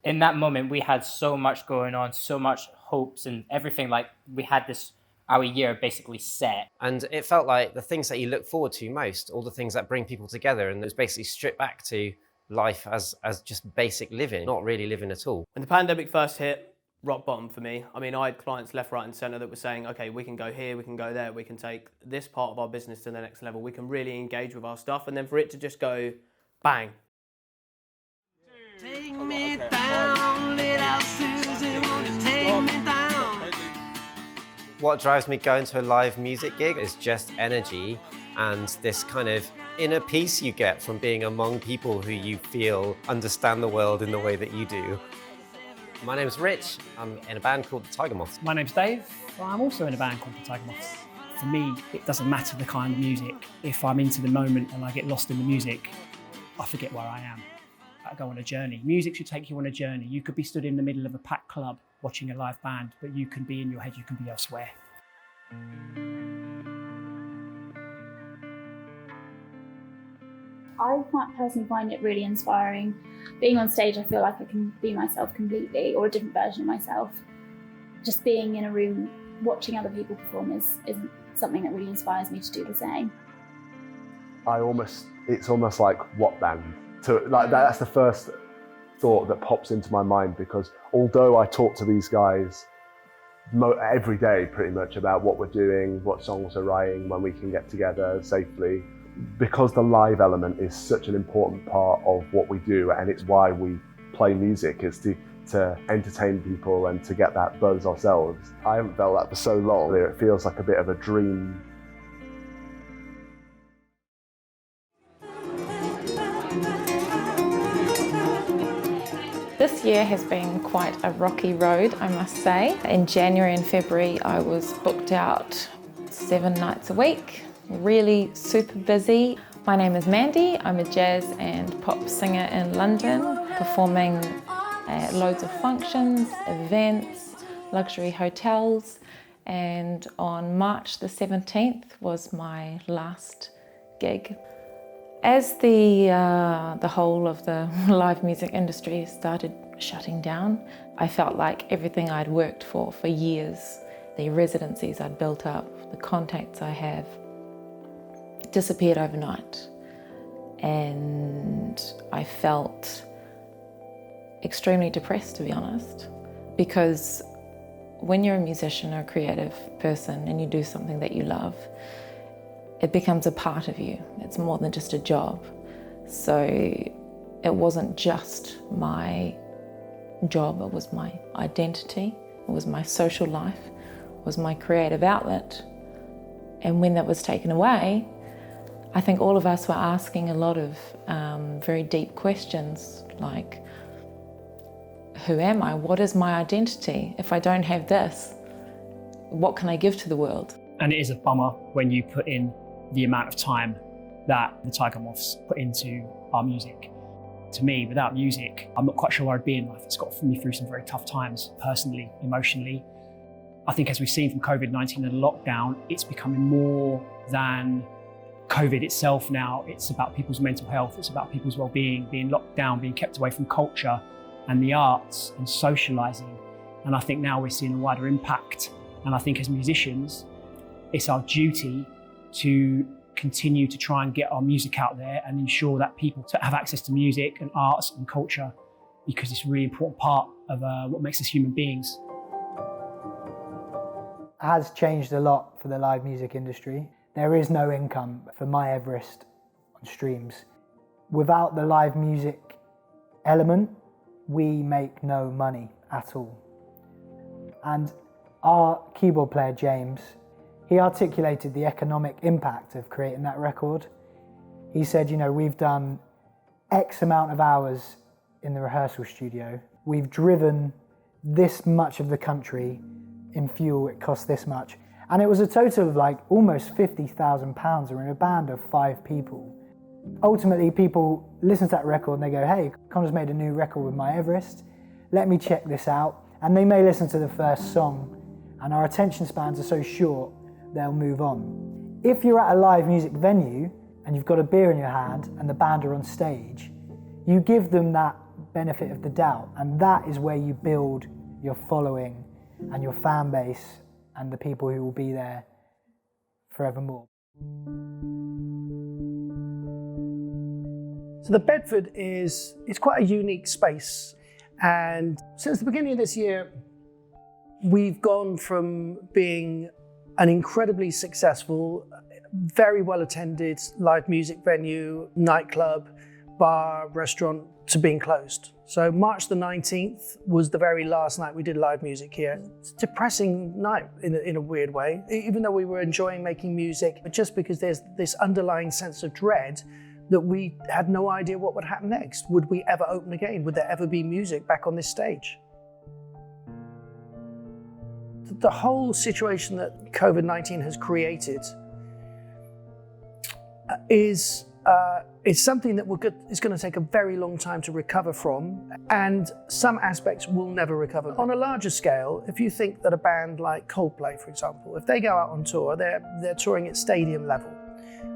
In that moment, we had so much going on, so much hopes and everything. Like we had this, our year basically set. And it felt like the things that you look forward to most, all the things that bring people together, and it was basically stripped back to life as just basic living, not really living at all. When the pandemic first hit, rock bottom for me. I mean, I had clients left, right and centre that were saying, okay, we can go here, we can go there, we can take this part of our business to the next level, we can really engage with our stuff, and then for it to just go bang. Take me down, little Susie, won't you take me down? What drives me going to a live music gig is just energy and this kind of inner peace you get from being among people who you feel understand the world in the way that you do. My name's Rich. I'm in a band called the Tiger Moths. My name's Dave. I'm also in a band called the Tiger Moths. For me, it doesn't matter the kind of music. If I'm into the moment and I get lost in the music, I forget where I am. I go on a journey. Music should take you on a journey. You could be stood in the middle of a packed club watching a live band, but you can be in your head, you can be elsewhere. I personally find it really inspiring. Being on stage, I feel like I can be myself completely, or a different version of myself. Just being in a room, watching other people perform is something that really inspires me to do the same. It's almost like what band? That's the first thought that pops into my mind, because although I talk to these guys every day pretty much about what we're doing, what songs are writing, when we can get together safely, because the live element is such an important part of what we do, and it's why we play music, is to entertain people and to get that buzz ourselves. I haven't felt that for so long. It feels like a bit of a dream. This year has been quite a rocky road, I must say. In January and February, I was booked out 7 nights a week, really super busy. My name is Mandy. I'm a jazz and pop singer in London, performing at loads of functions, events, luxury hotels, and on March the 17th was my last gig. As the whole of the live music industry started shutting down, I felt like everything I'd worked for years, the residencies I'd built up, the contacts I have, disappeared overnight. And I felt extremely depressed, to be honest, because when you're a musician or a creative person and you do something that you love, it becomes a part of you. It's more than just a job. So it wasn't just my job, it was my identity, it was my social life, it was my creative outlet. And when that was taken away, I think all of us were asking a lot of very deep questions, like, who am I? What is my identity? If I don't have this, what can I give to the world? And it is a bummer when you put in the amount of time that the Tiger Moths put into our music. To me, without music, I'm not quite sure where I'd be in life. It's got me through some very tough times, personally, emotionally. I think as we've seen from COVID-19 and lockdown, it's becoming more than COVID itself now. It's about people's mental health, it's about people's well-being, being locked down, being kept away from culture and the arts and socialising. And I think now we're seeing a wider impact. And I think as musicians, it's our duty to continue to try and get our music out there and ensure that people have access to music and arts and culture, because it's a really important part of what makes us human beings. It has changed a lot for the live music industry. There is no income for My Everest on streams. Without the live music element, we make no money at all. And our keyboard player, James, he articulated the economic impact of creating that record. He said, we've done X amount of hours in the rehearsal studio. We've driven this much of the country in fuel, it cost this much. And it was a total of like almost £50,000. We're in a band of 5 people. Ultimately, people listen to that record and they go, hey, Connor's made a new record with My Everest. Let me check this out. And they may listen to the first song, and our attention spans are so short, they'll move on. If you're at a live music venue and you've got a beer in your hand and the band are on stage, you give them that benefit of the doubt. And that is where you build your following and your fan base and the people who will be there forevermore. So the Bedford is quite a unique space, and since the beginning of this year we've gone from being an incredibly successful, very well attended live music venue, nightclub, bar, restaurant, to being closed. So March the 19th was the very last night we did live music here. It's a depressing night in a weird way, even though we were enjoying making music, but just because there's this underlying sense of dread that we had no idea what would happen next. Would we ever open again? Would there ever be music back on this stage? The whole situation that COVID-19 has created is something that is going to take a very long time to recover from, and some aspects will never recover. On a larger scale, if you think that a band like Coldplay, for example, if they go out on tour, they're touring at stadium level.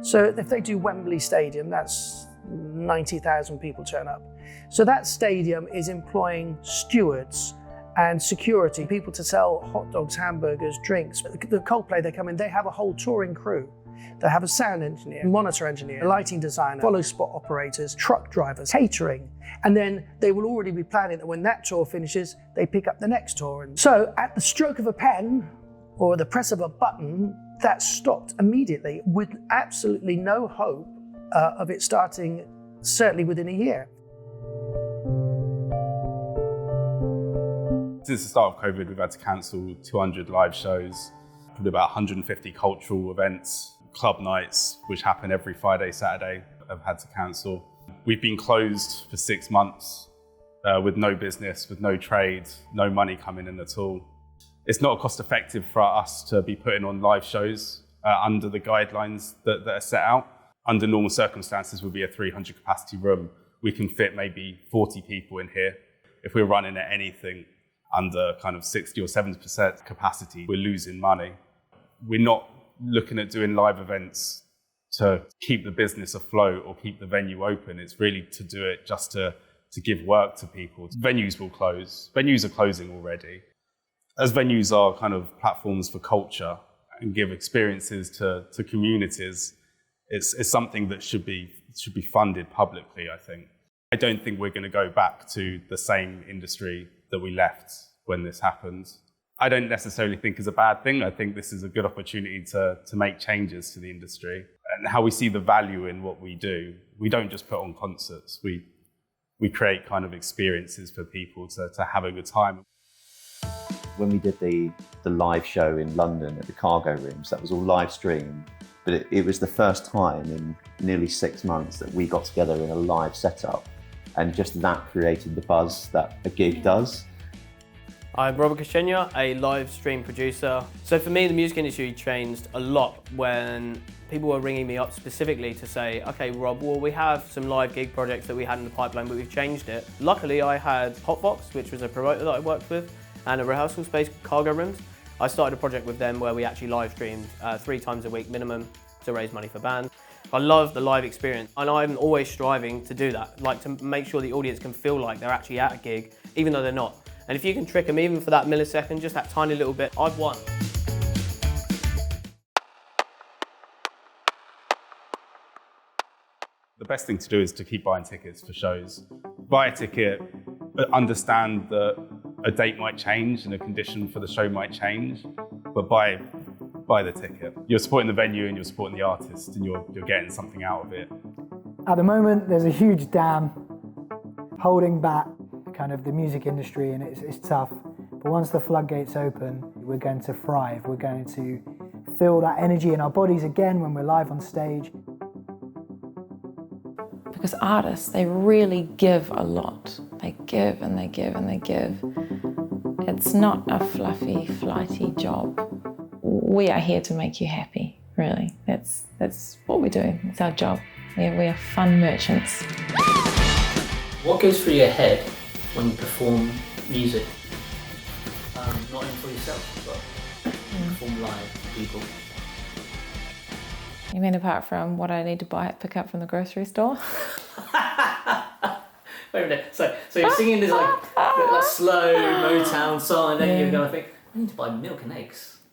So if they do Wembley Stadium, that's 90,000 people turn up. So that stadium is employing stewards and security, people to sell hot dogs, hamburgers, drinks. The Coldplay, they come in, they have a whole touring crew. They have a sound engineer, monitor engineer, a lighting designer, follow spot operators, truck drivers, catering. And then they will already be planning that when that tour finishes, they pick up the next tour. And so at the stroke of a pen or the press of a button, that stopped immediately with absolutely no hope of it starting, certainly within a year. Since the start of COVID, we've had to cancel 200 live shows, probably about 150 cultural events, club nights, which happen every Friday, Saturday, have had to cancel. We've been closed for 6 months with no business, with no trade, no money coming in at all. It's not cost effective for us to be putting on live shows under the guidelines that are set out. Under normal circumstances, would be a 300 capacity room. We can fit maybe 40 people in here. If we're running at anything under kind of 60 or 70% capacity, we're losing money. We're not looking at doing live events to keep the business afloat or keep the venue open. It's really to do it just to give work to people. Venues will close. Venues are closing already. As venues are kind of platforms for culture and give experiences to communities, it's something that should be funded publicly, I think. I don't think we're going to go back to the same industry that we left when this happened. I don't necessarily think it's a bad thing. I think this is a good opportunity to make changes to the industry and how we see the value in what we do. We don't just put on concerts. We create kind of experiences for people to have a good time. When we did the live show in London at the Cargo Rooms, that was all live streamed, but it was the first time in nearly 6 months that we got together in a live setup, and just that created the buzz that a gig does. I'm Robert Castagna, a live stream producer. So for me, the music industry changed a lot when people were ringing me up specifically to say, okay, Rob, well, we have some live gig projects that we had in the pipeline, but we've changed it. Luckily, I had Hotbox, which was a promoter that I worked with, and a rehearsal space, Cargo Rooms. I started a project with them where we actually live streamed 3 times a week minimum to raise money for bands. I love the live experience, and I'm always striving to do that, like to make sure the audience can feel like they're actually at a gig, even though they're not. And if you can trick them even for that millisecond, just that tiny little bit, I've won. The best thing to do is to keep buying tickets for shows. Buy a ticket, but understand that a date might change and a condition for the show might change, but buy the ticket. You're supporting the venue and you're supporting the artist, and you're getting something out of it. At the moment, there's a huge dam holding back kind of the music industry, and it's tough. But once the floodgates open, we're going to thrive. We're going to feel that energy in our bodies again when we're live on stage. Because artists, they really give a lot. They give and they give and they give. It's not a fluffy, flighty job. We are here to make you happy, really. That's what we do. It's our job. We are fun merchants. What goes through your head when you perform music? Not only for yourself, but perform live for people. You mean apart from what I need to pick up from the grocery store? Wait a minute. So you're singing this like slow Motown song, and then you're going to think, I need to buy milk and eggs.